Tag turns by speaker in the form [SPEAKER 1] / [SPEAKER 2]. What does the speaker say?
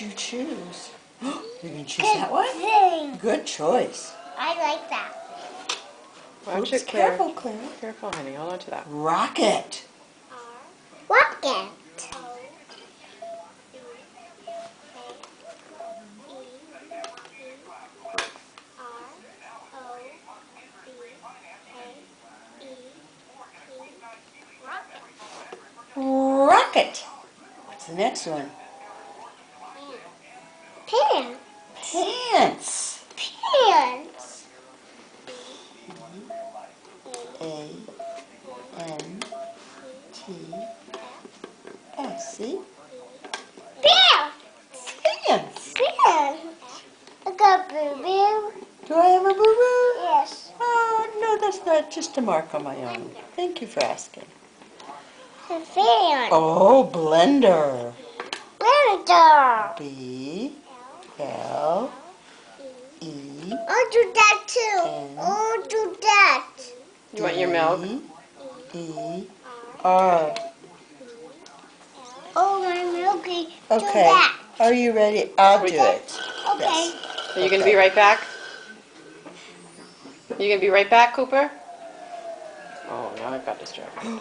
[SPEAKER 1] you choose? You're going to choose
[SPEAKER 2] Good
[SPEAKER 1] that one?
[SPEAKER 2] thing.
[SPEAKER 1] Good choice.
[SPEAKER 2] I like that.
[SPEAKER 3] Watch
[SPEAKER 1] Oops,
[SPEAKER 3] it, Claire.
[SPEAKER 1] careful, Claire.
[SPEAKER 3] Careful, honey. Hold on to that.
[SPEAKER 1] Rocket.
[SPEAKER 2] Rocket.
[SPEAKER 1] Rocket. What's the next one?
[SPEAKER 2] Pants.
[SPEAKER 1] Pants.
[SPEAKER 2] Pants.
[SPEAKER 1] P-A-N-T-S. See?
[SPEAKER 2] Pants.
[SPEAKER 1] Pants.
[SPEAKER 2] Pants. I got boo-boo.
[SPEAKER 1] Do I have a boo-boo?
[SPEAKER 2] Yes.
[SPEAKER 1] Oh, no, that's not just a mark on my own. Thank you for asking.
[SPEAKER 2] The fan.
[SPEAKER 1] Oh, blender.
[SPEAKER 2] Blender.
[SPEAKER 1] B-L-E.
[SPEAKER 2] I'll do that too. I'll do that.
[SPEAKER 3] You want your milk?
[SPEAKER 1] E-R.
[SPEAKER 2] Oh, my milky. Do
[SPEAKER 1] Okay.
[SPEAKER 2] that.
[SPEAKER 1] Are you ready? I'll do it.
[SPEAKER 2] Okay.
[SPEAKER 1] Yes.
[SPEAKER 3] Are you going to be right back? You going to be right back, Cooper? Oh, now I got distracted.